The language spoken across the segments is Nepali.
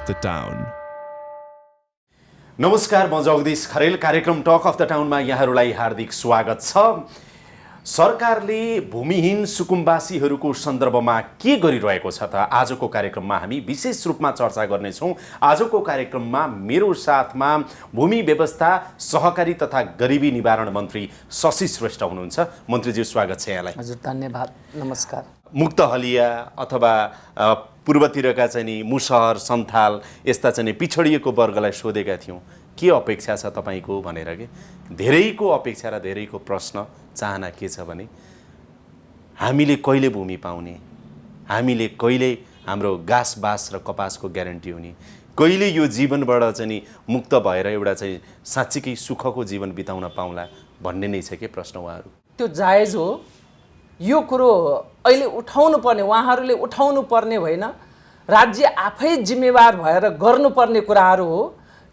of the Town. नमस्कार, म जगदीश खरेल। कार्यक्रम टक अफ द टाउनमा यहाँहरूलाई हार्दिक स्वागत छ। सरकारले भूमिहीन सुकुम्बासीहरूको सन्दर्भमा के गरिरहेको छ त आजको कार्यक्रममा हामी विशेष रूपमा चर्चा गर्नेछौँ। आजको कार्यक्रममा मेरो साथमा भूमि व्यवस्था, सहकारी तथा गरिबी निवारण मन्त्री शशि श्रेष्ठ हुनुहुन्छ। मन्त्रीज्यू, स्वागत छ यहाँलाई। हजुर, धन्यवाद, नमस्कार। मुक्त हलिया अथवा पूर्वतिरका चाहिँ नि मुसहर, सन्थाल यस्ता चाहिँ नि पिछडिएको वर्गलाई सोधेका थियौँ के अपेक्षा छ तपाईँको भनेर। के धेरैको अपेक्षा र धेरैको प्रश्न चाहना के छ भने हामीले कहिले भूमि पाउने, हामीले कहिले हाम्रो घाँस बाँस र कपासको ग्यारेन्टी हुने, कहिले यो जीवनबाट चाहिँ नि मुक्त भएर एउटा चाहिँ साँच्चीकै सुखको जीवन बिताउन पाउला भन्ने नै छ के प्रश्न उहाँहरू। त्यो जायज हो। यो कुरो अहिले उठाउनु पर्ने, उहाँहरूले उठाउनु पर्ने होइन, राज्य आफै जिम्मेवार भएर गर्नुपर्ने कुराहरू हो।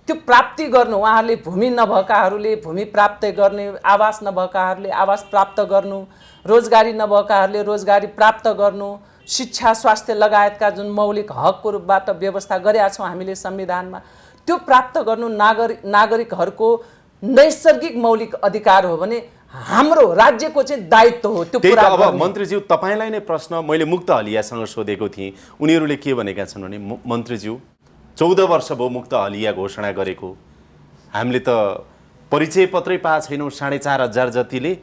त्यो प्राप्ति गर्नु, उहाँहरूले भूमि नभएकाहरूले भूमि प्राप्त गर्ने, आवास नभएकाहरूले आवास प्राप्त गर्नु, रोजगारी नभएकाहरूले रोजगारी प्राप्त गर्नु, शिक्षा, स्वास्थ्य लगायतका जुन मौलिक हकको रूपबाट व्यवस्था गरेका छौँ हामीले संविधानमा, त्यो प्राप्त गर्नु नागरिकहरूको नैसर्गिक मौलिक अधिकार हो भने हाम्रो राज्यको चाहिँ दायित्व हो त्यो पुरा गर्ने। अब मन्त्रीज्यू, तपाईँलाई नै प्रश्न मैले मुक्त हलियासँग सोधेको थिएँ। उनीहरूले के भनेका छन् भने मन्त्रीज्यू 14 वर्ष भयो मुक्त हलिया घोषणा गरेको, हामीले त परिचय पत्रै पाएको छैनौँ। 4,500 जतिले,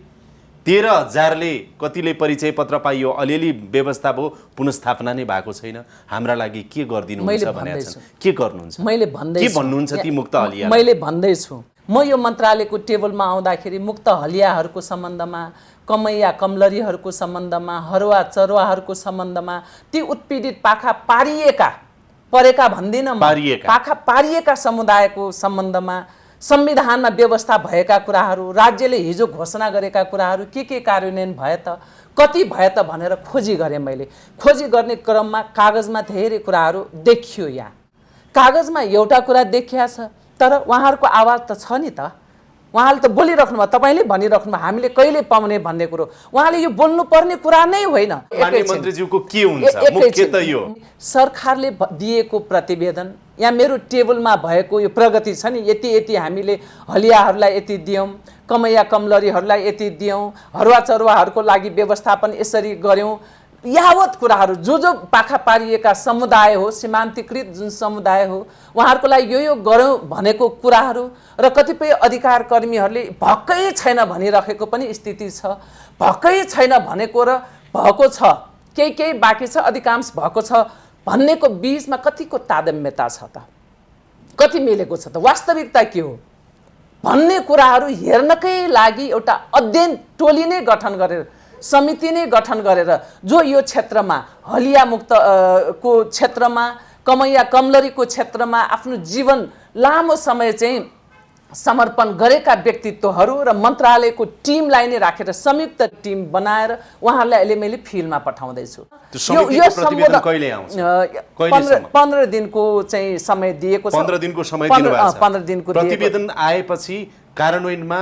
13,000ले कतिले परिचय पत्र पाइयो, अलिअलि व्यवस्था भयो, पुनस्थापना नै भएको छैन। हाम्रा लागि के गरिदिनुहुन्छ भनेका छन्। के गर्नुहुन्छ? मैले भन्दैछु, के भन्नुहुन्छ ती मुक्त हलिया? मैले भन्दैछु, म यो मन्त्रालयको टेबलमा आउँदाखेरि मुक्त हलियाहरूको सम्बन्धमा, कमैया कमलरीहरूको सम्बन्धमा, हरुवा चरुवाहरूको सम्बन्धमा, ती उत्पीडित पाखा परेका भन्दिनँ म, पाखा पारिएका समुदायको सम्बन्धमा संविधानमा व्यवस्था भएका कुराहरू, राज्यले हिजो घोषणा गरेका कुराहरू के कार्यान्वयन भए त, कति भए त भनेर खोजी गरेँ। मैले खोजी गर्ने क्रममा कागजमा धेरै कुराहरू देखियो। यहाँ कागजमा एउटा कुरा देखिया छ, तर उहाँहरूको आवाज त छ नि त। उहाँले त बोलिराख्नु भयो, तपाईँले भनिराख्नु भयो हामीले कहिले पाउने भन्ने कुरो। उहाँले यो बोल्नुपर्ने कुरा नै होइन। मन्त्रीज्यूको के हुन्छ मुख्य त यो सरकारले दिएको प्रतिवेदन, यहाँ मेरो टेबलमा भएको यो प्रगति छ नि, यति हामीले हलियाहरूलाई यति दियौँ, कमैया कमलरीहरूलाई यति दियौँ, हरुवा चरुवाहरूको लागि व्यवस्थापन यसरी गऱ्यौँ, यावत कुराहरू जो पाखा पारिएका समुदाय हो, सीमान्तकृत जुन समुदाय हो, उहाँहरूको लागि यो गरौँ भनेको कुराहरू र कतिपय अधिकार कर्मीहरूले भएकै छैन भनिराखेको पनि स्थिति छ। भएकै छैन भनेको र भएको छ, केही बाँकी छ, अधिकांश भएको छ भन्नेको बीचमा कतिको तादम्यता छ त, कति मिलेको छ त, वास्तविकता के हो भन्ने कुराहरू हेर्नकै लागि एउटा अध्ययन टोली नै गठन गरेर, समिति नै गठन गरेर, जो यो क्षेत्रमा हलिया मुक्त को क्षेत्रमा, कमैया कमलरीको क्षेत्रमा आफ्नो जीवन लामो समय चाहिँ समर्पण गरेका व्यक्तित्वहरू र मन्त्रालयको टिमलाई नै राखेर संयुक्त टिम बनाएर उहाँहरूलाई अहिले मैले फिल्डमा पठाउँदैछु। यो प्रतिवेदन कहिले आउँछ? 15 दिनको चाहिँ समय दिएको छ। 15 दिनको समय दिनुभएको छ। 15 दिनको प्रतिवेदन आएपछि कार्यान्वयनमा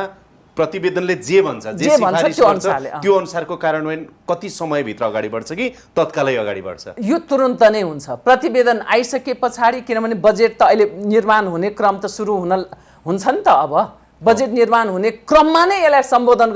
प्रतिवेदनले जे भन्छ, जे सिफारिस गर्छ, त्यो अनुसारको कार्यान्वयन कति समयभित्र अगाडि बढ्छ कि तत्कालै अगाडि बढ्छ? यो तुरुन्त नै हुन्छ। प्रतिवेदन आइसके पछाडि, किनभने बजेट त अहिले निर्माण हुने क्रम त सुरु हुन्छ नि त। अब बजेट निर्माण हुने क्रममा नै यसलाई सम्बोधन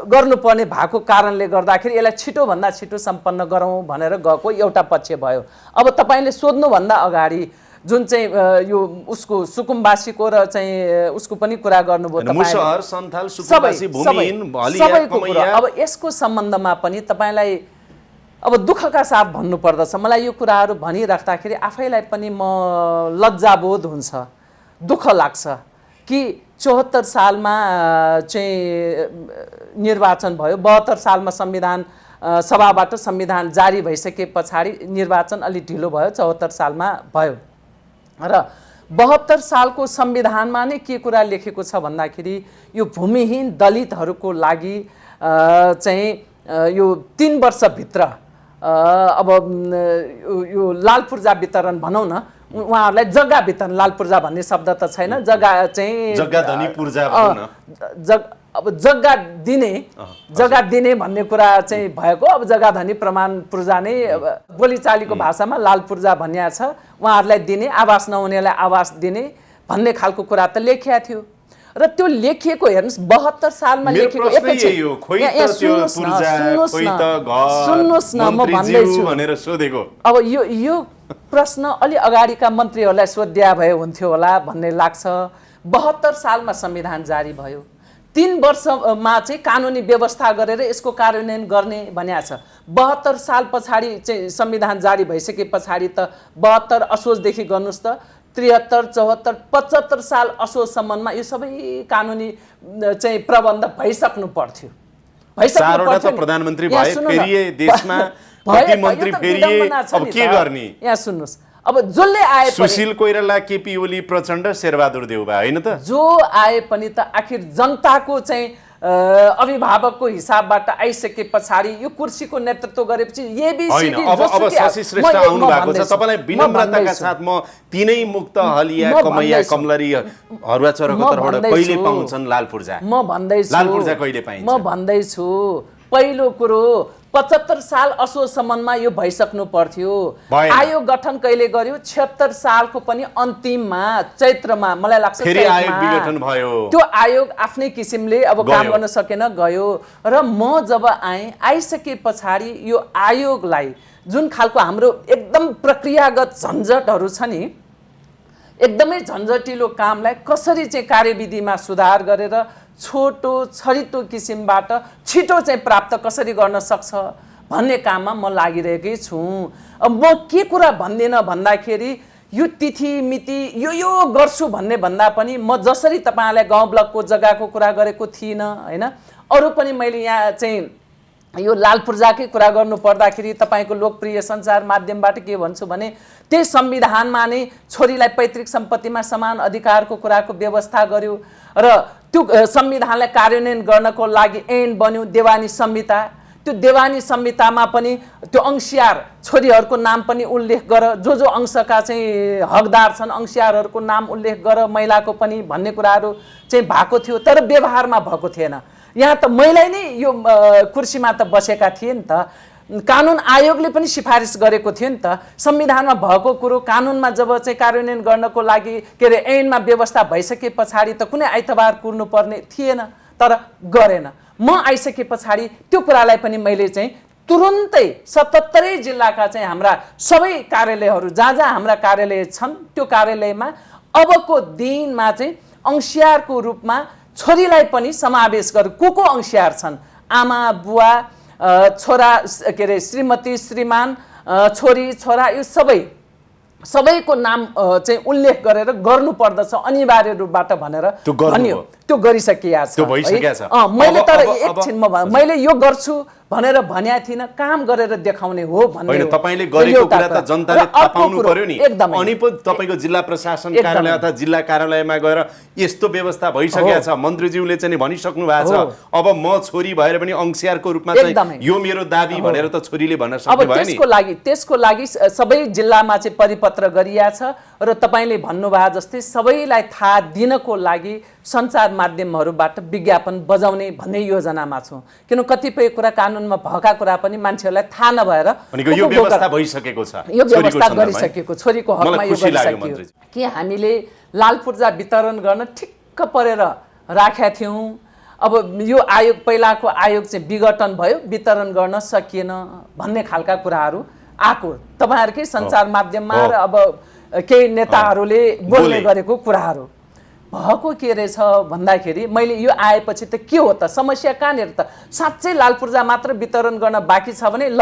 गर्नुपर्ने भएको कारणले गर्दाखेरि यसलाई छिटोभन्दा छिटो सम्पन्न गरौँ भनेर गएको एउटा पक्ष भयो। अब तपाईँले सोध्नुभन्दा अगाडि जुन चाहिँ यो उसको सुकुम्बासीको र चाहिँ उसको पनि कुरा गर्नुभयो मुसहर, सन्थाल, सुकुम्बासी, भूमिहीन, हलिया, कमैया। अब यसको सम्बन्धमा पनि तपाईँलाई अब दुःखका साथ भन्नुपर्दछ। मलाई यो कुराहरू भनिराख्दाखेरि आफैलाई पनि म लज्जाबोध हुन्छ, दुःख लाग्छ कि 74 सालमा चाहिँ निर्वाचन भयो, 72 सालमा संविधान सभाबाट संविधान जारी भइसके पछाडि निर्वाचन अलि ढिलो भयो, 74 सालमा भयो र 72 सालको संविधानमा नै के कुरा लेखेको छ भन्दाखेरि यो भूमिहीन दलितहरूको लागि चाहिँ यो 3 वर्षभित्र अब यो लाल पूर्जा वितरण भनौँ न, उहाँहरूलाई जग्गा वितरण, लाल पूर्जा भन्ने शब्द त छैन, जग्गा चाहिँ जग्गा धनी पूर्जा भनौँ न, अब जग्गा दिने भन्ने कुरा चाहिँ भएको। अब जग्गा धनी प्रमाण पूर्जा नै बोलीचालीको भाषामा लाल पूर्जा भनिया छ, उहाँहरूलाई दिने, आवास नहुनेलाई आवास दिने भन्ने खालको कुरा त लेखिया थियो। र त्यो लेखिएको हेर्नुहोस् 72 सालमा लेखेको। सुन्नुहोस् न म भन्दैछु भनेर सोधेको। अब यो प्रश्न अलि अगाडिका मन्त्रीहरूलाई सोध्या भए हुन्थ्यो होला भन्ने लाग्छ। 72 सालमा संविधान जारी भयो, 3 वर्षमा चाहिँ कानुनी व्यवस्था गरेर यसको कार्यान्वयन गर्ने भनिएको छ। 72 साल पछाडि चाहिँ संविधान जारी भइसके पछाडि त 72 असोजदेखि गर्नुहोस् त 73, 74, 75 साल असोजसम्ममा यो सबै कानुनी चाहिँ प्रबन्ध भइसक्नु पर्थ्यो। प्रधानमन्त्री भए, फेरि देशमा कति मन्त्री फेरिए, अब के गर्ने? यहाँ सुन्नुहोस्, अब जसले आए पनि सुशील कोइराला, केपी ओली, प्रचण्ड, शेरबहादुर देउबा होइन त, जो आए पनि त आखिर जनताको चाहिँ अभिभावकको हिसाबबाट आइसके पछाडि यो कुर्सीको नेतृत्व गरेपछि होइन। अब शशि श्रेष्ठ आउनु भएको छ, तपाईँलाई विनम्रताका साथ म तिनै मुक्त हलिया कमैया कमलरी हरुवा चरकतरबाट कहिले पाउँछन् लाल पूर्जा? म भन्दैछु लाल पूर्जा कहिले पाइन्छ? म भन्दैछु पहिलो कुरो 75 साल असोजसम्ममा यो भइसक्नु पर्थ्यो। आयोग गठन कहिले गर्यो? 76 सालको पनि अन्तिममा चैत्रमा, मलाई लाग्छ फेरि आयोग विघटन भयो। त्यो आयोग आफ्नै किसिमले अब काम गर्न सकेन, गयो। र म जब आइसके पछाडि यो आयोगलाई जुन खालको हाम्रो एकदम प्रक्रियागत झन्झटहरू छ नि, एकदमै झन्झटिलो कामलाई कसरी चाहिँ कार्यविधिमा सुधार गरेर छोटो छरितो किसिमबाट छिटो चाहिँ प्राप्त कसरी गर्न सक्छ भन्ने काममा म लागिरहेकै छु। अब म के कुरा भन्दिनँ भन्दाखेरि यो तिथि मिति यो गर्छु भन्ने भन्दा पनि म जसरी तपाईँलाई गाउँ ब्लकको जग्गाको कुरा गरेको थिइनँ होइन, अरू पनि मैले यहाँ चाहिँ यो लाल पूर्जाकै कुरा गर्नु पर्दाखेरि तपाईँको लोकप्रिय सञ्चार माध्यमबाट के भन्छु भने त्यही संविधानमा नै छोरीलाई पैतृक सम्पत्तिमा समान अधिकारको कुराको व्यवस्था गर्यो र त्यो संविधानलाई कार्यान्वयन गर्नको लागि ऐन बन्यो देवानी संहिता। त्यो देवानी संहितामा पनि त्यो अंशियार छोरीहरूको नाम पनि उल्लेख गर, जो अंशका चाहिँ हकदार छन् अंशियारहरूको नाम उल्लेख गर महिलाको पनि भन्ने कुराहरू चाहिँ भएको थियो, तर व्यवहारमा भएको थिएन। यहाँ त महिला नै यो कुर्सीमा त बसेका थिए नि त, कानुन आयोगले पनि सिफारिस गरेको थियो नि त। संविधानमा भएको कुरो कानुनमा जब चाहिँ कार्यान्वयन गर्नको लागि के अरे ऐनमा व्यवस्था भइसके पछाडि त कुनै आइतबार कुर्नु पर्ने थिएन, तर गरेन। म आइसके पछाडि त्यो कुरालाई पनि मैले चाहिँ तुरुन्तै 77 जिल्लाका चाहिँ हाम्रा सबै कार्यालयहरू जहाँ हाम्रा कार्यालय छन् त्यो कार्यालयमा अबको दिनमा चाहिँ अंशियारको रूपमा छोरीलाई पनि समावेश गर। को अंशियार छन्? आमा बुवा छोरा के अरे श्रीमती श्रीमान छोरी छोरा यो सबैको नाम चाहिँ उल्लेख गरेर गर्नु पर्दछ अनिवार्य रूपबाट भनेर भनियो। त्यो गरिसकिया छ। मैले तर एकछिनमा मैले यो गर्छु भनेर भन्या थिइन, काम गरेर देखाउने हो भन्ने होइन। तपाईले गरेको कुरा त जनताले थाहा पाउनु पर्यो नि। अनि पो तपाईको जिल्ला प्रशासन कार्यालय अथवा जिल्ला कार्यालयमा गएर यस्तो व्यवस्था भइसकेको छ, मन्त्रीज्यूले चाहिँ भनिसक्नु भएको छ, अब म छोरी भएर पनि अंशियारको रूपमा चाहिँ यो मेरो दाबी भनेर त छोरीले भन्न सक्ने भयो नि। त्यसको लागि सबै जिल्लामा चाहिँ परिपत्र गरिया छ र तपाईले भन्नुभयो जस्तै सबैलाई थाहा दिनको लागि सञ्चार माध्यमहरूबाट विज्ञापन बजाउने भन्ने योजनामा छौँ। किन कतिपय कुरा कानुनमा भएका कुरा पनि मान्छेहरूलाई थाहा नभएर यो व्यवस्था भइसकेको छ, यो व्यवस्था गरिसकेको छोरीको हकमा यो गरिसकियो कि हामीले लाल पूर्जा वितरण गर्न ठिक्क परेर राखेका थियौँ। अब यो आयोग पहिलाको आयोग चाहिँ विघटन भयो, वितरण गर्न सकिएन भन्ने खालका कुराहरू आएको तपाईँहरूकै सञ्चार माध्यममा र अब केही नेताहरूले बोल्ने गरेको कुराहरू भएको के रहेछ भन्दाखेरि मैले यो आएपछि त के हो त समस्या कहाँनिर त? साँच्चै लाल पूर्जा मात्र वितरण गर्न बाँकी छ भने ल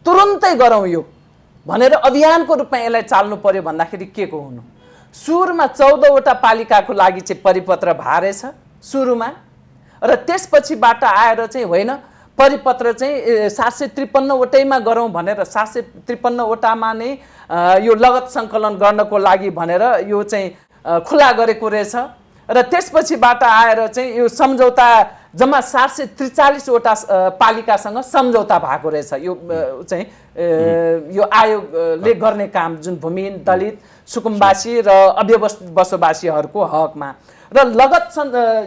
तुरुन्तै गरौँ यो भनेर अभियानको रूपमा यसलाई चाल्नु पर्यो भन्दाखेरि के को हुनु? सुरुमा 14वटा पालिकाको लागि चाहिँ परिपत्र भएछ सुरुमा, र त्यसपछिबाट आएर चाहिँ होइन परिपत्र चाहिँ 753वटैमा गरौँ भनेर 753वटामा नै यो लगत सङ्कलन गर्नको लागि भनेर यो चाहिँ खुला गरेको रहेछ। र त्यसपछिबाट आएर चाहिँ यो सम्झौता जम्मा 743 वटा पालिकासँग सम्झौता भएको रहेछ यो चाहिँ यो आयोगले गर्ने काम जुन भूमिहीन दलित सुकुम्बासी र अव्यवस्थित बसोबासीहरूको हकमा र लगत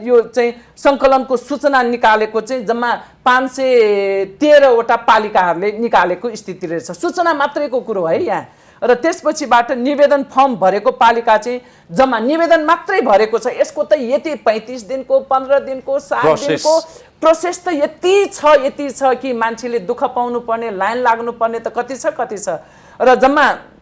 यो चाहिँ सङ्कलनको सूचना निकालेको चाहिँ जम्मा 513 वटा पालिकाहरूले निकालेको स्थिति रहेछ। सूचना मात्रैको कुरो है यहाँ। र त्यसपछिबाट निवेदन फर्म भरेको पालिका चाहिँ जम्मा निवेदन मात्रै भरेको छ। यसको त यति 35 दिनको 15 दिनको 7 दिनको प्रोसेस त यति छ कि मान्छेले दुःख पाउनु पर्ने, लाइन लाग्नु पर्ने त कति छ। र जम्मा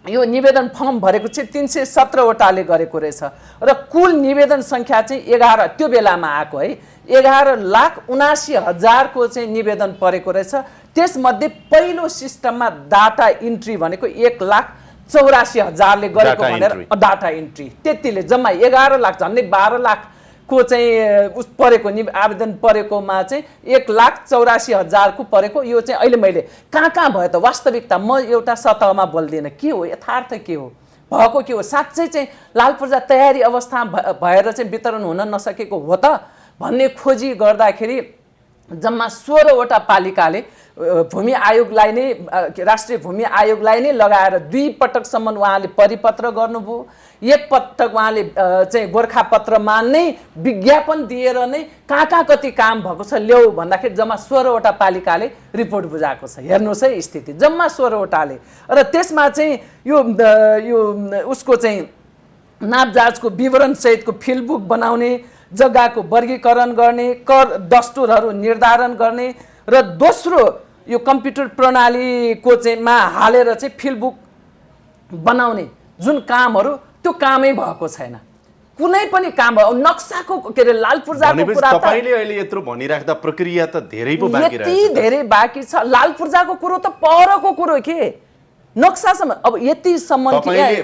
यो निवेदन फर्म भरेको चाहिँ 317 वटाले गरेको रहेछ र कुल निवेदन सङ्ख्या चाहिँ 11 त्यो बेलामा आएको है 11,79,000 को चाहिँ निवेदन परेको रहेछ। त्यसमध्ये पहिलो सिस्टममा डाटा इन्ट्री भनेको 1,84,000ले गरेको भनेर डाटा इन्ट्री त्यतिले जम्मा 11 लाख झन्डै 12 लाख को चाहिँ उस परेको आवेदन परेकोमा चाहिँ 1,84,000 को परेको। यो चाहिँ अहिले मैले कहाँ भयो त वास्तविकता म एउटा सतहमा बोल्दिनँ के हो यथार्थ के हो भएको के हो साँच्चै चाहिँ लाल पूर्जा तयारी अवस्था भएर चाहिँ वितरण हुन नसकेको हो त भन्ने खोजी गर्दाखेरि जम्मा 16 वटा पालिकाले भूमि आयोगलाई नै राष्ट्रिय भूमि आयोगलाई नै लगाएर 2 पटकसम्म उहाँले परिपत्र गर्नुभयो। एक पटक उहाँले चाहिँ गोरखापत्रमा नै विज्ञापन दिएर नै कहाँ कति काम भएको छ ल्याऊ भन्दाखेरि जम्मा 16 वटा पालिकाले रिपोर्ट बुझाएको छ। हेर्नुहोस् है स्थिति जम्मा 16 वटाले। र त्यसमा चाहिँ यो उसको चाहिँ नापजाँचको विवरण सहितको फिल्ड बुक बनाउने, जग्गाको वर्गीकरण गर्ने, कर दस्तुरहरू निर्धारण गर्ने र दोस्रो यो कम्प्युटर प्रणालीको चाहिँ मा हालेर चाहिँ फिल्ड बुक बनाउने जुन कामहरू त्यो कामै भएको छैन। कुनै पनि काम नक्साको के अरे लाल पूर्जाको कुरा त तपाईले अहिले यत्रो भनिराख्दा प्रक्रिया त धेरै पो बाँकी रहेछ। यति धेरै बाँकी छ। लाल पूर्जाको कुरो त परको कुरो के नक्सासम्म अब यतिसम्म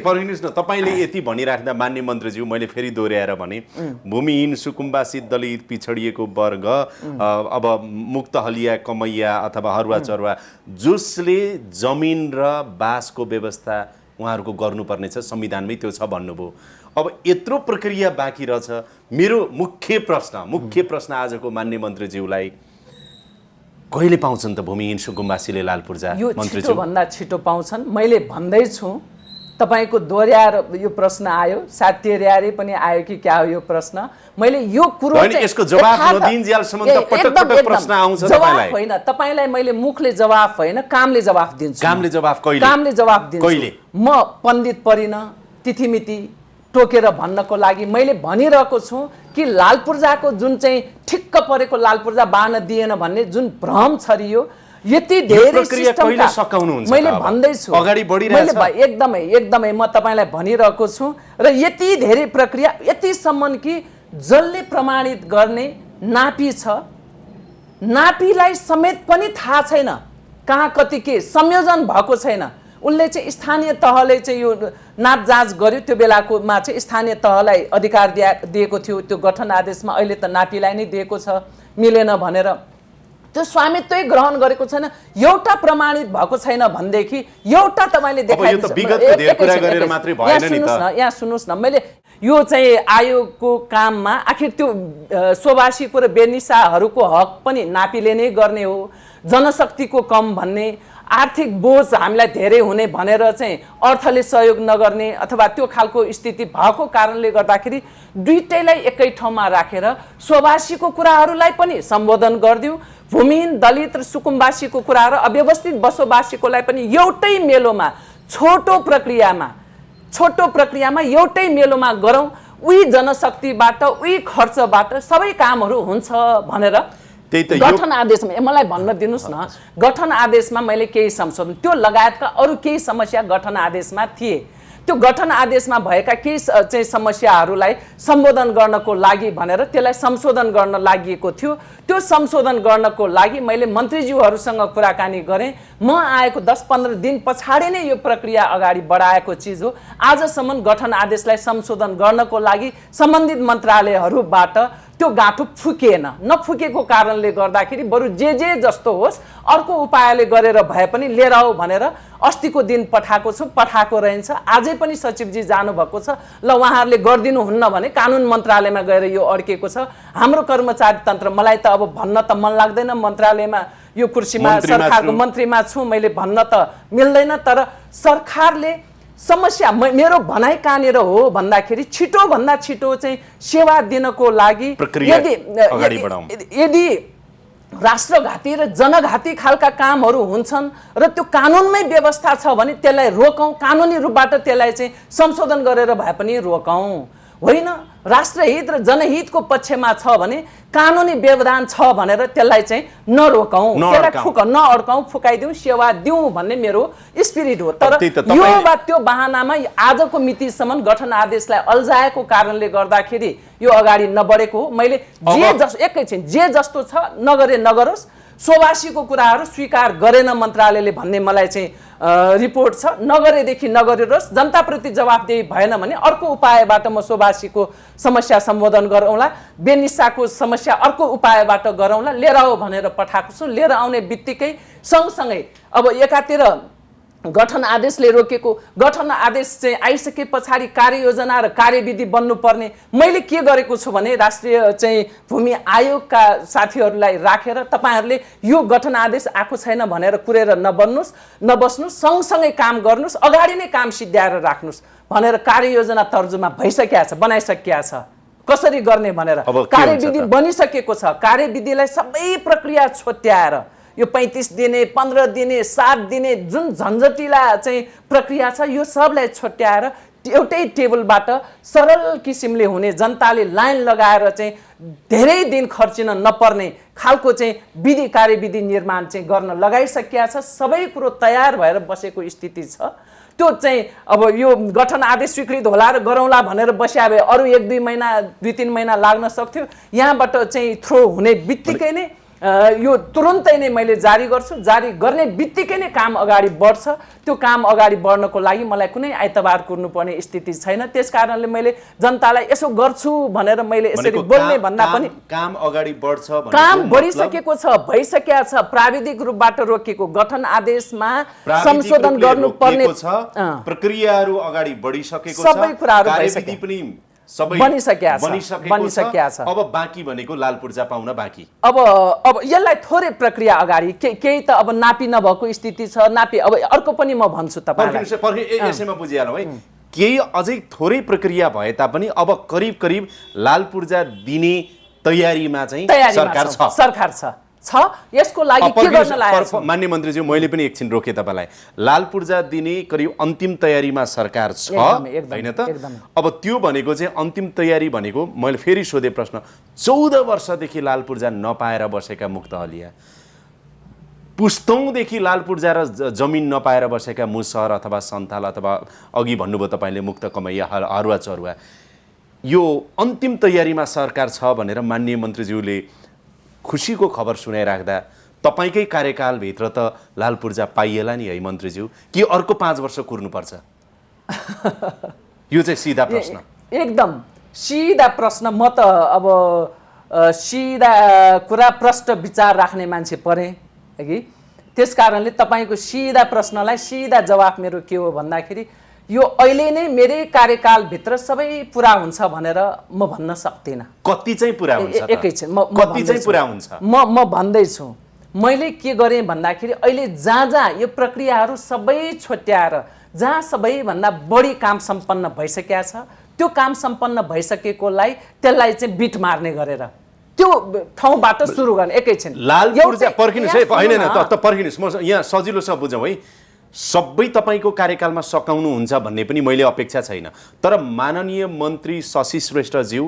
पर्खिनुहोस् न तपाईले यति भनिराख्दा मान्य मन्त्रीज्यू मैले फेरि दोहोऱ्याएर भने भूमिहीन सुकुम्बासी दलित पिछडिएको वर्ग अब मुक्त हलिया कमैया अथवा हरुवा चरुवा जसले जमिन र बासको व्यवस्था उहाँहरूको गर्नुपर्ने छ संविधानमै त्यो छ भन्नुभयो। अब यत्रो प्रक्रिया बाँकी रहेछ। मेरो मुख्य प्रश्न आजको मान्य मन्त्रीज्यूलाई कहिले पाउँछन् त भूमिहीन सुकुम्बासीले लाल पूर्जा मन्त्रीज्यू? छिटोभन्दा छिटो पाउँछन्। मैले भन्दैछु तपाईको दोहोऱ्याएर यो प्रश्न आयो सात्यर्यारी पनि आयो कि क्या हो यो प्रश्न। मैले यो कुरो चाहिँ यसको जवाफ नदिन्जेलसम्म त पटक प्रश्न आउँछ तपाईलाई। होइन तपाईलाई मैले मुखले जवाफ होइन कामले जवाफ दिन्छु। कामले जवाफ कहिले? कामले जवाफ दिन्छु। कहिले? म पण्डित परिन तिथिमिति टोकेर भन्नको लागि मैले भनिरहेको छु कि लाल पूर्जाको जुन चाहिँ ठिक्क परेको लाल पूर्जा बाँड्न दिएन भन्ने जुन भ्रम छरियो यति धेरै कहिले सकाउनुहुन्छ? मैले भन्दैछु अगाडि बढिरहेछ। एकदमै म तपाईलाई भनिरहेको छु र यति धेरै प्रक्रिया यतिसम्म कि जसले प्रमाणित गर्ने नापी छ नापीलाई समेत पनि थाहा छैन कहाँ कति के संयोजन भएको छैन। उनले चाहिँ स्थानीय तहले चाहिँ यो नाप जाँच गर्यो त्यो बेलाकोमा चाहिँ स्थानीय तहलाई अधिकार दिएको थियो त्यो गठन आदेशमा। अहिले त नापीलाई नै दिएको छ मिलेन भनेर त्यो स्वामित्वै ग्रहण गरेको छैन। एउटा प्रमाणित भएको छैन भनेदेखि एउटा तपाईले देखाइदिनु यहाँ सुन्नुहोस् न मैले यो चाहिँ आयोगको काममा आखिर त्यो स्वभाषीको र बेनिसाहरूको हक पनि नापीले नै गर्ने हो। जनशक्तिको कम भन्ने आर्थिक बोझ हामीलाई धेरै हुने भनेर चाहिँ अर्थले सहयोग नगर्ने अथवा त्यो खालको स्थिति भएको कारणले गर्दाखेरि दुईटैलाई एकै ठाउँमा राखेर स्वभाषीको कुराहरूलाई पनि सम्बोधन गरिदियो। भूमिहीन दलित र सुकुम्बासीको कुरा र अव्यवस्थित बसोबासीकोलाई पनि एउटै मेलोमा छोटो प्रक्रियामा एउटै मेलोमा गरौँ। उही जनशक्तिबाट उही खर्चबाट सबै कामहरू हुन्छ भनेर गठन आदेशमा मलाई भन्न दिनुस् न। गठन आदेशमा मैले केही संशोधन त्यो लगायतका अरू केही समस्या गठन आदेशमा थिए। त्यो गठन आदेशमा भएका केही चाहिँ समस्याहरूलाई सम्बोधन गर्नको लागि भनेर त्यसलाई संशोधन गर्न लागि थियो। त्यो संशोधन गर्नको लागि मैले मन्त्रीज्यूहरूसँग कुराकानी गरेँ। म आएको 10-15 दिन पछाडि नै यो प्रक्रिया अगाडि बढाएको चिज हो। आजसम्म गठन आदेशलाई संशोधन गर्नको लागि सम्बन्धित मन्त्रालयहरूबाट त्यो गाँठो फुकिएन। नफुकेको कारणले गर्दाखेरि बरु जे जस्तो होस् अर्को उपायले गरेर भए पनि लिएर आऊ भनेर अस्तिको दिन पठाएको रहन्छ। आजै पनि सचिवजी जानुभएको छ। ल उहाँहरूले गरिदिनुहुन्न भने कानुन मन्त्रालयमा गएर यो अड्केको छ। हाम्रो कर्मचारी तन्त्र, मलाई त अब भन्न त मन लाग्दैन, मन्त्रालयमा यो कुर्सीमा सरकारको मन्त्रीमा छु, मैले भन्न त मिल्दैन। तर सरकारले समस्या मेरो भनाइ कहाँनिर हो भन्दाखेरि छिटोभन्दा छिटो चाहिँ सेवा दिनको लागि यदि राष्ट्रघाती र जनघाती खालका कामहरू हुन्छन् र त्यो कानुनमै व्यवस्था छ भने त्यसलाई रोकौँ, कानुनी रूपबाट त्यसलाई चाहिँ संशोधन गरेर भए पनि रोकौँ। होइन, राष्ट्रहित र जनहितको पक्षमा छ भने कानुनी व्यवधान छ भनेर त्यसलाई चाहिँ नरोकौँ, त्यसलाई नअड्काउँ, फुकाइदिउँ, सेवा दिउँ भन्ने मेरो स्पिरिट हो। तर यो वा त्यो बहानामा आजको मितिसम्म गठन आदेशलाई अल्झाएको कारणले गर्दाखेरि यो अगाडि नबढेको हो। मैले एकैछिन जे जस्तो छ नगरोस्, स्ववासीको कुराहरू स्वीकार गरेन मन्त्रालयले भन्ने मलाई चाहिँ रिपोर्ट छ। नगरेदेखि नगरिरोस्, जनताप्रति जवाफदेही भएन भने अर्को उपायबाट म स्ववासीको समस्या सम्बोधन गरौँला, बेनिसाको समस्या अर्को उपायबाट गरौँला, लिएर आऊ भनेर पठाएको छु। लिएर आउने बित्तिकै सँगसँगै अब एकातिर गठन आदेशले रोकेको, गठन आदेश चाहिँ आइसके पछाडि कार्ययोजना र कार्यविधि बन्नुपर्ने। मैले के गरेको छु भने राष्ट्रिय चाहिँ भूमि आयोगका साथीहरूलाई राखेर तपाईँहरूले यो गठन आदेश आएको छैन भनेर कुरेर नबस्नुहोस्, सँगसँगै काम गर्नुहोस्, अगाडि नै काम सिद्ध्याएर राख्नुहोस् भनेर कार्ययोजना तर्जुमा भइसकेको छ, बनाइसकेको छ। कसरी गर्ने भनेर कार्यविधि बनिसकेको छ। कार्यविधिलाई सबै प्रक्रिया छोट्याएर यो 35 दिने, 15 दिने, 7 दिने जुन झन्झटिला चाहिँ प्रक्रिया छ यो सबलाई छोट्याएर एउटै टेबलबाट सरल किसिमले हुने, जनताले लाइन लगाएर चाहिँ धेरै दिन खर्चिन नपर्ने खालको चाहिँ विधि कार्यविधि निर्माण चाहिँ गर्न लगाइसकेका छ। सबै कुरो तयार भएर बसेको स्थिति छ। त्यो चाहिँ अब यो गठन आदेश स्वीकृत होला र गरौँला भनेर बस्या भए अरू 1-2 महिना 2-3 महिना लाग्न सक्थ्यो। यहाँबाट चाहिँ थ्रो हुने बित्तिकै नै यो तुरुन्तै नै मैले जारी गर्छु। जारी गर्ने बित्तिकै नै काम अगाडि बढ्छ। त्यो काम अगाडि बढ्नको लागि मलाई कुनै आइतबार कुर्नुपर्ने स्थिति छैन। त्यस कारणले मैले जनतालाई यसो गर्छु भनेर मैले यसरी बोल्ने भन्दा पनि काम अगाडि बढ्छ, काम बढिसकेको छ, भइसकेको छ। प्राविधिक रूपबाट रोकेको गठन आदेशमा संशोधन गर्नुपर्ने प्रक्रियाहरू अगाडि बढिसकेको छ, सबै कुराहरू कार्यविधि पनि सबै बनिसकेको छ। अब बाँकी भनेको लाल पूर्जा पाउन बाँकी। अब यसलाई थोरै प्रक्रिया अगाडि केही त अब नापी नभएको स्थिति छ। नापी अब अर्को पनि म भन्छु तपाईँलाई, यसैमा बुझिहालौँ है। केही अझै थोरै प्रक्रिया भए तापनि अब करिब लाल पूर्जा दिने तयारीमा चाहिँ सरकार छ। यसको लागि के गर्न लाग्यो? माननीय मन्त्रीज्यू, मैले पनि एकछिन रोकेँ तपाईँलाई। लाल पूर्जा दिने करिब अन्तिम तयारीमा सरकार छ, होइन त? अब त्यो भनेको चाहिँ अन्तिम तयारी भनेको, मैले फेरि सोधेँ प्रश्न, 14 वर्षदेखि लाल पूर्जा नपाएर बसेका मुक्त हलिया, पुस्तौँदेखि लाल पूर्जा र जमिन नपाएर बसेका मुसहर अथवा सन्थाल अथवा अघि भन्नुभयो तपाईँले मुक्त कमैया हरुवा चरुवा, यो अन्तिम तयारीमा सरकार छ भनेर माननीय मन्त्रीज्यूले खुसीको खबर सुनाइराख्दा तपाईँकै कार्यकालभित्र त लाल पूर्जा पाइएला नि है मन्त्रीज्यू, कि अर्को 5 वर्ष कुर्नुपर्छ? यो चाहिँ सिधा प्रश्न, एकदम सिधा प्रश्न। म त अब सिधा कुरा प्रष्ट विचार राख्ने मान्छे परेँ कि त्यस कारणले तपाईँको सिधा प्रश्नलाई सिधा जवाफ मेरो के हो भन्दाखेरि यो अहिले नै मेरै कार्यकालभित्र सबै पुरा हुन्छ भनेर म भन्न सक्दिनँ। कति चाहिँ पुरा हुन्छ? एकैछिन कति चाहिँ पुरा हुन्छ म भन्दैछु। मैले के गरेँ भन्दाखेरि अहिले जहाँ यो प्रक्रियाहरू सबै छोट्याएर जहाँ सबैभन्दा बढी काम सम्पन्न भइसकेको छ, त्यो काम सम्पन्न भइसकेकोलाई त्यसलाई चाहिँ बिट मार्ने गरेर त्यो ठाउँबाट सुरु गर्ने। एकैछिन लाल पूर्जा पर्खिनुहोस् है, होइन त पर्खिनुहोस्, म यहाँ सजिलोसँग बुझौँ है। सबै तपाईँको कार्यकालमा सकाउनुहुन्छ भन्ने पनि मैले अपेक्षा छैन, तर माननीय मन्त्री शशि श्रेष्ठज्यू,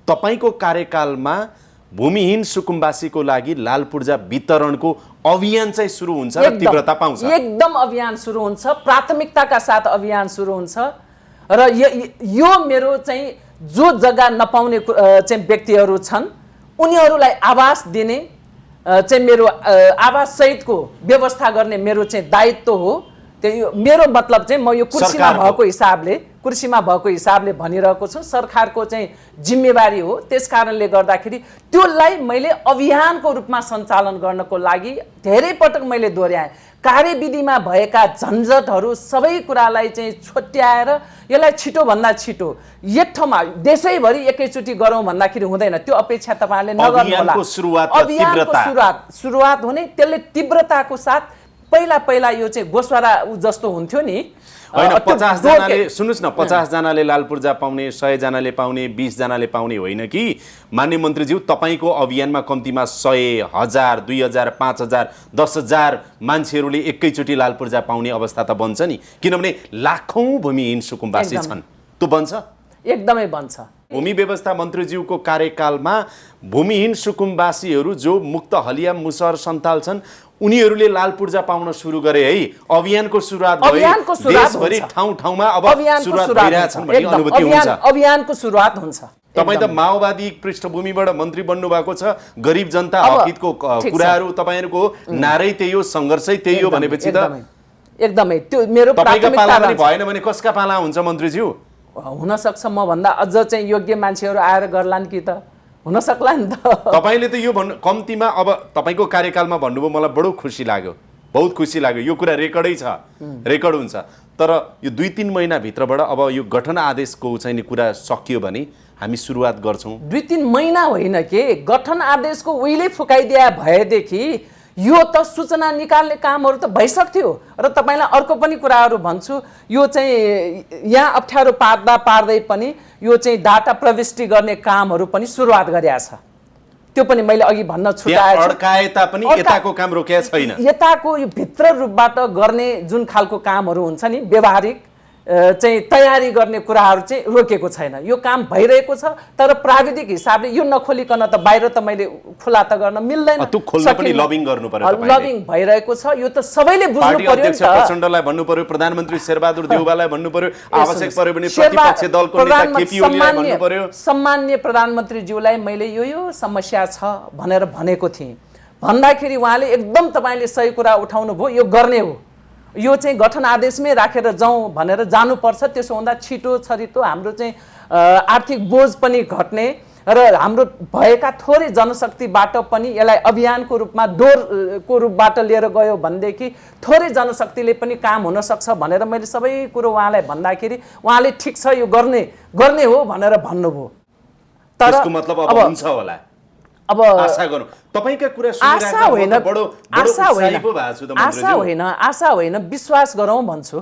तपाईँको कार्यकालमा भूमिहीन सुकुम्बासीको लागि लाल पूर्जा वितरणको अभियान चाहिँ सुरु हुन्छ र तीव्रता पाउँछ। एकदम अभियान सुरु हुन्छ, प्राथमिकताका साथ अभियान सुरु हुन्छ। र यो मेरो चाहिँ जो जग्गा नपाउने चाहिँ व्यक्तिहरू छन् उनीहरूलाई आवास दिने चाहिँ मेरो आवास सहितको व्यवस्था गर्ने मेरो चाहिँ दायित्व हो। त्यो मेरो मतलब चाहिँ म यो कुर्सीमा भएको हिसाबले भनिरहेको छु। सरकारको चाहिँ जिम्मेवारी हो। त्यस कारणले गर्दाखेरि त्यसलाई मैले अभियानको रूपमा सञ्चालन गर्नको लागि धेरै पटक मैले दोहोऱ्याएँ। कार्यविधिमा भएका झन्झटहरू सबै कुरालाई चाहिँ छोट्याएर यसलाई छिटोभन्दा छिटो एक ठाउँमा देशैभरि एकैचोटि गरौँ भन्दाखेरि हुँदैन। त्यो अपेक्षा तपाईँहरूले नगर्नु होला। अभियानको सुरुवात हुने, त्यसले तीव्रताको साथ पहिला यो चाहिँ गोस्वारा जस्तो हुन्थ्यो नि, होइन 50 जनाले सुन्नुस् न, 50 जनाले लाल पूर्जा पाउने, 100 जनाले पाउने, 20 जनाले पाउने होइन कि माननीय मन्त्रीज्यू। तपाईको अभियानमा कम्तीमा 100, 1000, 2000, 5000, 10000 मान्छेहरूले एकैचोटि लाल पूर्जा पाउने अवस्था त बन्छ नि, किनभने लाखौं भूमिहीन सुकुम्बासी छन्। त्यो बन्छ, एकदमै बन्छ। भूमि व्यवस्था मन्त्रीज्यूको कार्यकालमा भूमिहीन सुकुम्बासीहरू जो मुक्त हलिया मुसहर सन्ताल छन् उनीहरूले लाल पूर्जा पाउन सुरु गरे है। अभियानको सुरुवात भयो, देशभरि ठाउँ-ठाउँमा अब सुरुवात भइरहेछन् भन्ने अनुभूति हुन्छ। अभियानको सुरुवात हुन्छ। तपाई त माओवादी पृष्ठभूमिबाट मन्त्री बन्नुभएको छ। गरिब जनता हकितको कुराहरू तपाईहरुको नारै त्यही हो, सङ्घर्षै त्यही हो भनेपछि त एकदमै त्यो मेरो प्राथमिकता पनि भएन भने कसका पाला हुन्छ मन्त्रीज्यू? हुन सक्छ म भन्दा अझ चाहिँ योग्य मान्छेहरू आएर गर्लान् कि त, हुन सक्ला नि त। तपाईले त यो भन्नु कम्तीमा अब तपाईको कार्यकालमा भन्नुभयो, मलाई बडो खुसी लाग्यो, बहुत खुसी लाग्यो। यो कुरा रेकर्डै छ, रेकर्ड हुन्छ। तर यो 2-3 महिना भित्रबाट अब यो गठन आदेशको चाहिँ नि कुरा सकियो भने हामी सुरुवात गर्छौं। 2-3 महिना होइन के, गठन आदेशको उहिले फुकाइदिया भएदेखि यो त सूचना निकाल्ने कामहरू त भइसक्थ्यो। र तपाईलाई अर्को पनि कुराहरू भन्छु, यो चाहिँ यहाँ अप्ठ्यारो पार्दै पनि यो चाहिँ डाटा प्रविष्टि गर्ने कामहरू पनि सुरुवात गरेका छ। त्यो पनि मैले अघि भन्न छुटाएछु। अड्काए तापनि यताको काम रोकेको छैन। यताको यो भित्र रूपबाट गर्ने जुन खालको कामहरू हुन्छ नि, व्यावहारिक चाहिँ तयारी गर्ने कुराहरू चाहिँ रोकेको छैन। यो काम भइरहेको छ, तर प्राविधिक हिसाबले यो नखोलिकन त बाहिर त मैले खुला त गर्न मिल्दैन। त्यो खोल्न पनि लबिङ गर्नु पर्यो तपाईले। लबिङ भइरहेको छ, यो त सबैले बुझ्नु पर्यो नि त। प्रचण्डलाई भन्नु पर्यो, प्रधानमन्त्री शेरबहादुर देउवालाई भन्नु पर्यो, आवश्यक पर्यो भने प्रतिपक्ष दलको नेता केपी ओलीलाई भन्नु पर्यो। सम्माननीय प्रधानमन्त्रीज्यूलाई मैले यो समस्या छ भनेर भनेको थिएँ। भन्दाखेरि उहाँले एकदम तपाईले सही कुरा उठाउनु भयो, यो गर्ने हो, यो चाहिँ गठन आदेशमै राखेर जाउँ भनेर जानुपर्छ। त्यसो हुँदा छिटो छरितो हाम्रो चाहिँ आर्थिक बोझ पनि घट्ने र हाम्रो भएका थोरै जनशक्तिबाट पनि यसलाई अभियानको रूपमा दोहोरको रूपबाट लिएर गयो भनेदेखि थोरै जनशक्तिले पनि काम हुन सक्छ भनेर मैले सबै कुरो उहाँलाई भन्दाखेरि उहाँले ठिक छ यो गर्ने हो भनेर भन्नुभयो। तर त्यसको मतलब अब हुन्छ होला, अब आशा गरौँ। तपाईका कुरा सुनिराख्दा बडो उत्साही पो भएको छु त मन्त्रीज्यू। आशा होइन, विश्वास गरौँ भन्छु।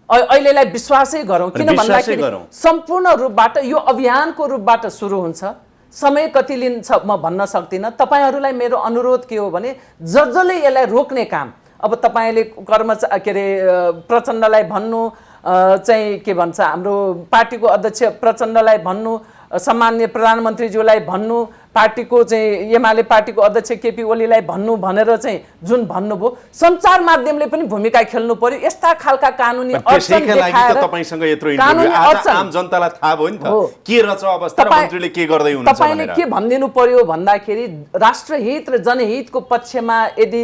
अहिलेलाई विश्वासै गरौँ, किन भन्दाखेरि सम्पूर्ण रूपबाट यो अभियानको रूपबाट सुरु हुन्छ। समय कति लिन्छ म भन्न सक्दिनँ। तपाईहरूलाई मेरो अनुरोध के हो भने जसले यसलाई रोक्ने काम, अब तपाईँले के अरे प्रचण्डलाई भन्नु, चाहिँ के भन्छ हाम्रो पार्टीको अध्यक्ष प्रचण्डलाई भन्नु, सम्माननीय प्रधानमन्त्रीज्यूलाई भन्नु, पार्टीको चाहिँ एमाले पार्टीको अध्यक्ष केपी ओलीलाई भन्नु भनेर चाहिँ जुन भन्नुभयो, सञ्चार माध्यमले पनि भूमिका खेल्नु पर्यो। यस्ता खालका कानुनी अडचन देखाएर तपाईसँग यत्रो इन्टरभ्यु आज आम जनतालाई थाहा भयो नि त के रहेछ अवस्था र मन्त्रीले के गर्दै हुनुहुन्छ भनेर। तपाईले के भनिदिनु पर्यो भन्दाखेरि राष्ट्रहित र जनहितको पक्षमा यदि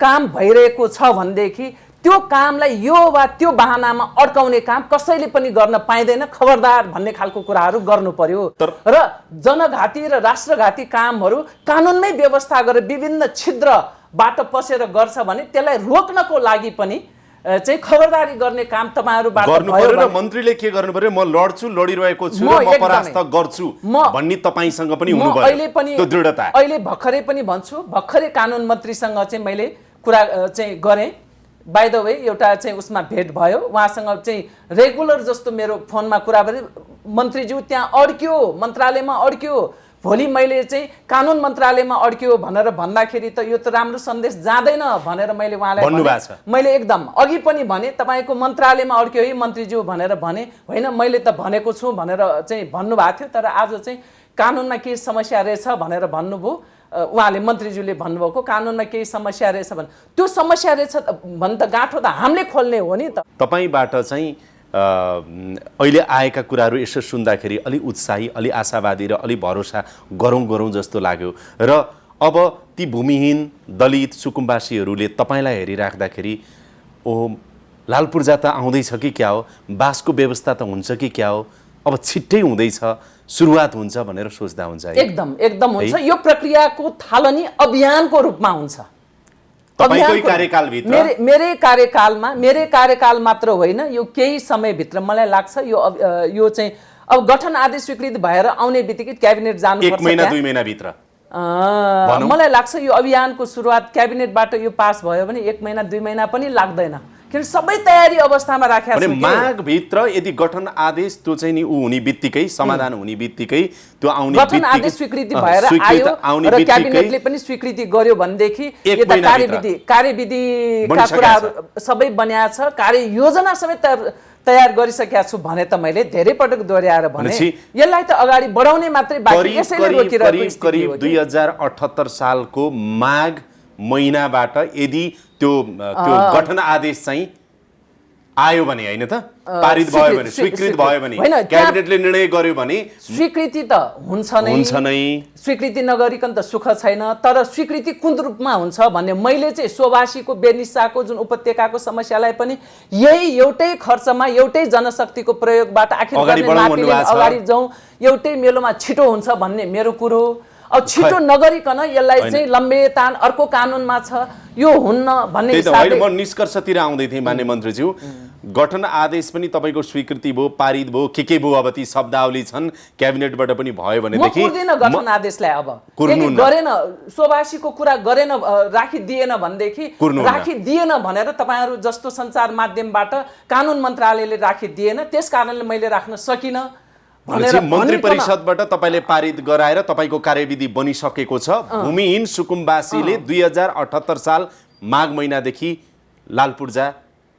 काम भइरहेको छ भनेदेखि त्यो कामलाई यो वा त्यो बहानामा अड्काउने काम कसैले पनि गर्न पाइँदैन, खबरदार भन्ने खालको कुराहरू गर्नु पर्यो। र जनघाती र राष्ट्रघाती कामहरू कानुनमै व्यवस्था गरेर विभिन्न छिद्रबाट पसेर गर्छ भने त्यसलाई रोक्नको लागि पनि चाहिँ खबरदारी गर्ने काम तपाईहरुबाट गर्नु पर्यो। र मन्त्रीले के गर्नु पर्यो, म लड्छु, लडिरहेको छु र म परास्त गर्छु भन्ने तपाईसँग पनि हुनु पर्यो त्यो दृढता। अहिले भर्खरै पनि भन्छु, भर्खरै कानुन मन्त्रीसँग चाहिँ मैले कुरा चाहिँ गरेँ। बाइ द वे एउटा चाहिँ उसमा भेट भयो, उहाँसँग चाहिँ रेगुलर जस्तो मेरो फोनमा कुरा गरेँ। मन्त्रीज्यू त्यहाँ अड्क्यो, मन्त्रालयमा अड्क्यो, भोलि मैले चाहिँ कानुन मन्त्रालयमा अड्क्यो भनेर भन्दाखेरि त यो त राम्रो सन्देश जाँदैन भनेर मैले उहाँलाई भने। मैले एकदम अघि पनि भने तपाईको मन्त्रालयमा अड्क्यो है मन्त्रीज्यू भनेर भने, होइन मैले त भनेको छु भनेर चाहिँ भन्नुभएको थियो। तर आज चाहिँ कानुनमा के समस्या रहेछ भनेर भन्नुभयो उहाँले, मन्त्रीज्यूले भन्नुभएको कानुनमा केही समस्या रहेछ भने, त्यो समस्या रहेछ भने त गाँठो त हामीले खोल्ने हो नि त। तपाईबाट चाहिँ अहिले आएका कुराहरू यसो सुन्दाखेरि अलि उत्साही, अलि आशावादी र अलि भरोसा गरौँ जस्तो लाग्यो। र अब ती भूमिहीन दलित सुकुम्बासीहरूले तपाईँलाई हेरिराख्दाखेरि ओहो लाल पूर्जा त आउँदैछ कि क्या हो, बासको व्यवस्था त हुन्छ कि क्या हो, अब छिट्टै हुँदैछ, सुरुवात हुन्छ भनेर सोच्दा हुन्छ है? एकदम एकदम हुन्छ। यो प्रक्रियाको थालनी अभियानको रूपमा हुन्छ। तपाईकै कार्यकालभित्र? मेरै कार्यकाल मात्र होइन, यो केही समयभित्र मलाई लाग्छ यो चाहिँ अब गठन आदेश स्वीकृत भएर आउने बित्तिकै क्याबिनेट जानुपर्छ। 1 महिना 2 महिनाभित्र मलाई लाग्छ यो अभियानको सुरुवात क्याबिनेटबाट यो पास भयो भने 1 महिना 2 महिना पनि लाग्दैन, किन सबै तयारी अवस्थामा राखेका छौँ। माघभित्र यदि गठन आदेश त्यो चाहिँ नि ऊ हुने बित्तिकै, समाधान हुने बित्तिकै, त्यो आउने गठन आदेश स्वीकृति भएर आयो र क्याबिनेटले पनि स्वीकृति गर्यो भनेदेखि यता कार्यविधिका कुराहरू सबै बन्या छ, कार्ययोजना समेत तयार गरिसकेका छु भने त मैले धेरै पटक दोहोऱ्याएर भने यसलाई त अगाडि बढाउने मात्रै बाँकी, यसैले रोकिरहेको स्थिति हो। 2078 सालको माघ महिनाबाट यदि त्यो गठन आदेश चाहिँ आयो भने, होइन त, पारित भयो भने, स्वीकृत भयो भने, क्याबिनेटले निर्णय गर्यो भने स्वीकृति त हुन्छ नै। स्वीकृति नगरिकन त सुख छैन, तर स्वीकृति कुन रूपमा हुन्छ भन्ने मैले चाहिँ सोभाषीको बेनिसाको जुन उपत्यकाको समस्यालाई पनि यही एउटै खर्चमा एउटै जनशक्तिको प्रयोगबाट आखिर अगाडि जाउँ, एउटै मेलोमा छिटो हुन्छ भन्ने मेरो कुरो। अब छिटो नगरिकन यसलाई चाहिँ लम्बेतान अर्को कानुनमा छ यो हुन्न भन्ने हिसाबले म निष्कर्षतिर आउँदै थिएँ मान्य मन्त्रीज्यू। गठन आदेश पनि तपाईको स्वीकृति भयो, पारित भयो, के भयो, अब ती शब्दावली छन्, क्याबिनेटबाट पनि भयो भनेदेखि कुर्दिन गठन आदेशलाई। अब यदि गरेन, सोभाषीको कुरा गरेन, राखिदिएन भनेदेखि राखिदिएन भनेर तपाईहरु जस्तो सञ्चार माध्यमबाट कानुन मन्त्रालयले राखिदिएन त्यस कारणले मैले राख्न सकिन भनेर मन्त्री परिषदबाट तपाईले पारित गराएर तपाईको कार्यविधि बनिसकेको छ। भूमिहीन सुकुम्बासीले 2078 साल माघ महिनादेखि लाल पूर्जा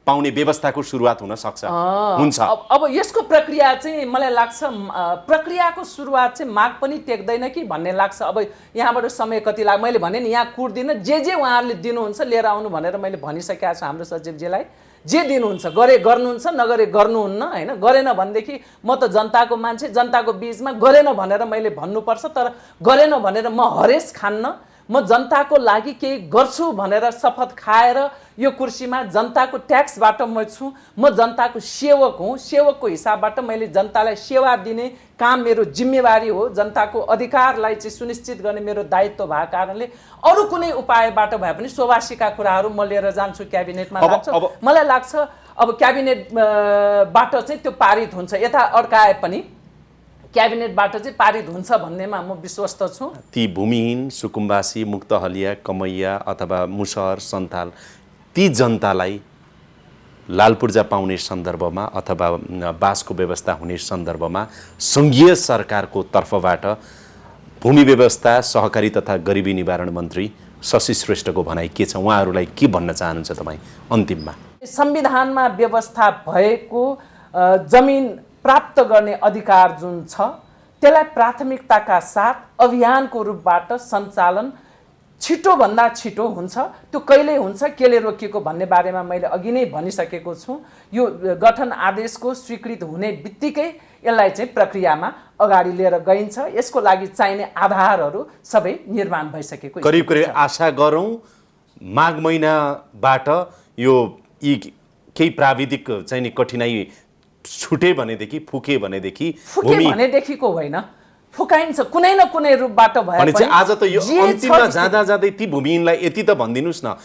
पाउने व्यवस्थाको सुरुवात हुन सक्छ, हुन्छ। अब यसको प्रक्रिया चाहिँ मलाई लाग्छ प्रक्रियाको सुरुवात चाहिँ माघ पनि टेक्दैन कि भन्ने लाग्छ। अब यहाँबाट समय कति लाग्छ मैले भने नि, यहाँ कुर्दिन, जे उहाँहरूले दिनुहुन्छ लिएर आउनु भनेर मैले भनिसकेको छु हाम्रो सचिवजीलाई। जे दिनुहुन्छ गरे गर्नुहुन्छ, नगरे गर्नुहुन्न, हैन। गरेन भनेदेखि म त जनताको मान्छे, जनताको बीचमा गरेन भनेर मैले भन्नुपर्छ। तर गरेन भनेर म हरेस खान्न। म जनताको लागि केही गर्छु भनेर शपथ खाएर यो कुर्सीमा जनताको ट्याक्सबाट म छु। म जनताको सेवक हुँ। सेवकको हिसाबबाट मैले जनतालाई सेवा दिने काम मेरो जिम्मेवारी हो। जनताको अधिकारलाई चाहिँ सुनिश्चित गर्ने मेरो दायित्व भएको कारणले अरू कुनै उपायबाट भए पनि सोभाषीका कुराहरू म लिएर जान्छु क्याबिनेटमा राख्छु। मलाई लाग्छ अब क्याबिनेटबाट चाहिँ त्यो पारित हुन्छ। यता अड्काए पनि क्याबिनेटबाट चाहिँ पारित हुन्छ भन्नेमा म विश्वस्त छु। ती भूमिहीन सुकुम्बासी, मुक्तहलिया, कमैया अथवा मुसहर, सन्थाल ती जनतालाई लाल पूर्जा पाउने सन्दर्भमा अथवा बासको व्यवस्था हुने सन्दर्भमा सङ्घीय सरकारको तर्फबाट भूमि व्यवस्था, सहकारी तथा गरिबी निवारण मन्त्री शशि श्रेष्ठको भनाइ के छ? उहाँहरूलाई के भन्न चाहनुहुन्छ तपाईँ अन्तिममा? संविधानमा व्यवस्था भएको जमिन प्राप्त गर्ने अधिकार जुन छ त्यसलाई प्राथमिकताका साथ अभियानको रूपबाट सञ्चालन छिटोभन्दा छिटो हुन्छ। त्यो कहिले हुन्छ, केले रोकिएको भन्ने बारेमा मैले अघि नै भनिसकेको छु। यो गठन आदेशको स्वीकृत हुने बित्तिकै यसलाई चाहिँ प्रक्रियामा अगाडि लिएर गइन्छ। यसको लागि चाहिने आधारहरू सबै निर्माण भइसकेको करिब करिब आशा गरौँ माघ महिनाबाट यो यी केही प्राविधिक चाहिँ नि कठिनाइ छुटे भनेदेखि, फुके भनेदेखिको होइन, फुकाइन्छ कुनै न कुनै रूपबाट भए पनि। आज त यो अन्तिममा जाँदा जाँदै ती भूमिहीनलाई यति त भनिदिनुस् न,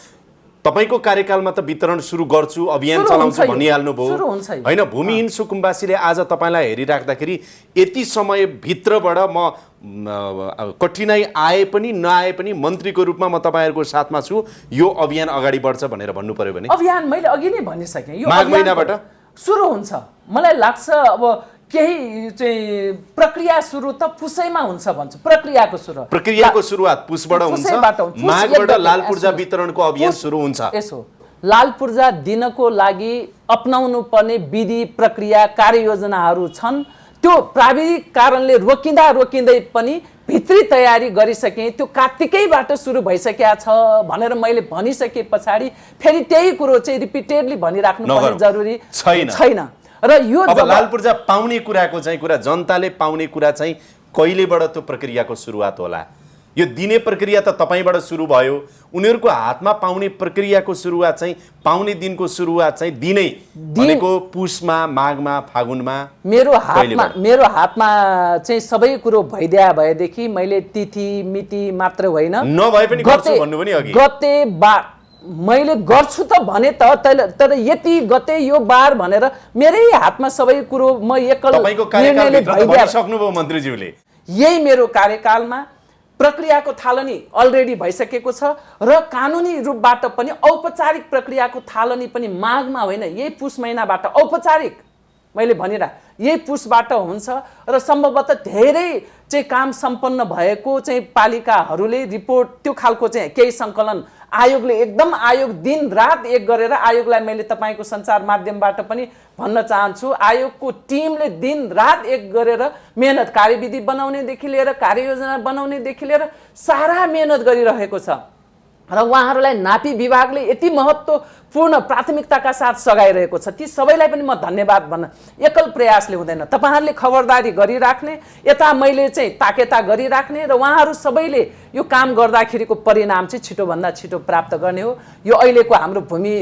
तपाईको कार्यकालमा त वितरण सुरु गर्छु, अभियान चलाउँछु भनिहाल्नु भयो, होइन? भूमिहीन सुकुम्बासीले आज तपाईलाई हेरिराख्दाखेरि यति समय भित्रबाट म कठिनाइ आए पनि नआए पनि मन्त्रीको रूपमा म तपाईहरुको साथमा छु, यो अभियान अगाडि बढ्छ भनेर भन्नु पर्यो भने अभियान मैले अघि नै भनिसके, यो माघ महिनाबाट सुरु हुन्छ। मलाई लाग्छ अब केही चाहिँ प्रक्रिया सुरु त पुसैमा हुन्छ भन्छु। प्रक्रियाको सुरुवात पुसबाट हुन्छ, माघबाट लाल पूर्जा वितरणको अभियान सुरु हुन्छ। यसो लाल पूर्जा दिनको लागि अपनाउनु पर्ने विधि, प्रक्रिया, कार्ययोजनाहरू छन्। त्यो प्राविधिक कारणले रोकिँदै पनि भित्री तयारी गरिसके, त्यो कार्तिकैबाट सुरु भइसकेको छ भनेर मैले भनिसके पछाडि फेरि त्यही कुरो चाहिँ रिपिटेडली भनिराख्नु पर्ने जरुरी छैन। र यो अब लाल पूर्जा पाउने कुराको चाहिँ कुरा, जनताले पाउने कुरा चाहिँ कहिलेबाट त्यो प्रक्रियाको सुरुवात होला? यो दिने प्रक्रिया त तपाईँबाट सुरु भयो, उनीहरूको हातमा पाउने प्रक्रियाको सुरुवात चाहिँ पाउने दिनको सुरुवात चाहिँ दिनै भनेको पुसमा, माघमा, फागुनमा। मेरो हातमा चाहिँ सबै कुरो भइदिया भएदेखि मैले तिथि मिति मात्र होइन, नभए पनि गर्छु भन्नु पनि अघि गते बार मैले गर्छु त भने तर यति गते यो बार भनेर मेरै हातमा सबै कुरो म एकल निर्णयले भइसक्नुभयो मन्त्रीज्यूले। यही मेरो कार्यकालमा प्रक्रियाको थालनी अलरेडी भइसकेको छ र कानुनी रूपबाट पनि औपचारिक प्रक्रियाको थालनी पनि माघमा होइन, यही पुस महिनाबाट औपचारिक मैले यही पुसबाट हुन्छ र सम्भवतः धेरै चाहिँ काम सम्पन्न भएको चाहिँ पालिकाहरूले रिपोर्ट त्यो खालको चाहिँ केही सङ्कलन आयोगले एकदम आयोग दिन रात एक गरेर आयोगलाई मैले तपाईँको सञ्चार माध्यमबाट पनि भन्न चाहन्छु, आयोगको टिमले दिन रात एक गरेर मेहनत कार्यविधि बनाउनेदेखि लिएर कार्ययोजना बनाउनेदेखि लिएर सारा मेहनत गरिरहेको छ र उहाँहरूलाई नापी विभागले यति महत्त्वपूर्ण प्राथमिकताका साथ सघाइरहेको छ। ती सबैलाई पनि म धन्यवाद भन्न, एकल प्रयासले हुँदैन, तपाईँहरूले खबरदारी गरिराख्ने, यता मैले चाहिँ ताकेता गरिराख्ने र उहाँहरू सबैले यो काम गर्दाखेरिको परिणाम चाहिँ छिटोभन्दा छिटो प्राप्त गर्ने हो। यो अहिलेको हाम्रो भूमि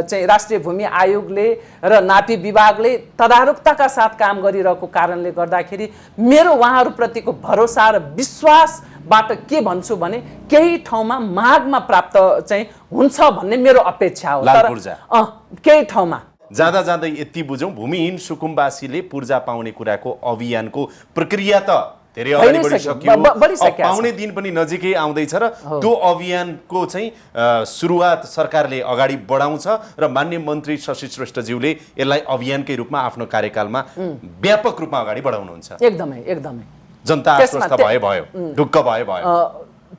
चाहिँ राष्ट्रिय भूमि आयोगले र नापी विभागले तदारुकताका साथ काम गरिरहेको कारणले गर्दाखेरि मेरो उहाँहरूप्रतिको भरोसा र विश्वासबाट के भन्छु भने केही ठाउँमा माघमा प्राप्त चाहिँ हुन्छ भन्ने मेरो अपेक्षा हो। लाल पूर्जा केही ठाउँमा जाँदा जाँदै यति बुझौँ, भूमिहीन सुकुम्बासीले पूर्जा पाउने कुराको अभियानको प्रक्रिया त धेरै अगाडि बढिसक्यो, पाउने दिन पनि नजिकै आउँदैछ र त्यो अभियानको चाहिँ सुरुवात सरकारले अगाडि बढाउँछ र माननीय मन्त्री शशि श्रेष्ठज्यूले यसलाई अभियानकै रूपमा आफ्नो कार्यकालमा व्यापक रूपमा अगाडि बढाउनुहुन्छ। एकदमै एकदमै जनता आश्वस्त भयो, ढुक्क भयो,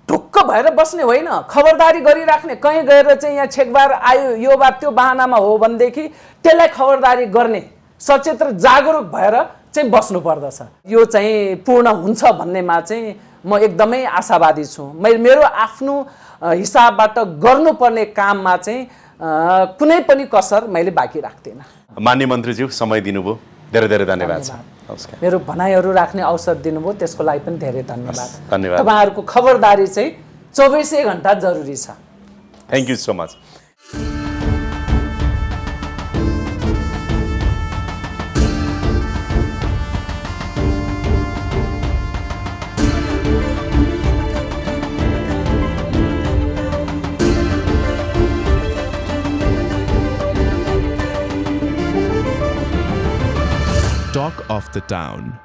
ढुक्क भएर बस्ने होइन, खबरदारी गरिराख्ने। कहीँ गएर चाहिँ यहाँ छेकबार आयो यो बात त्यो बहानामा हो भनेदेखि त्यसलाई खबरदारी गर्ने, सचेत र जागरुक भएर चाहिँ बस्नु पर्दछ। यो चाहिँ पूर्ण हुन्छ भन्नेमा चाहिँ म एकदमै आशावादी छु। मेरो आफ्नो हिसाबबाट गर्नुपर्ने काममा चाहिँ कुनै पनि कसर मैले बाँकी राख्दिनँ। मान्य मन्त्रीज्यू समय दिनुभयो, धेरै धेरै धन्यवाद छ। मेरो भनाइहरू राख्ने अवसर दिनुभयो त्यसको लागि पनि धेरै धन्यवाद। धन्यवाद। तपाईँहरूको खबरदारी चाहिँ 24 घण्टा जरुरी छ। Thank you so much. Talk of the Town.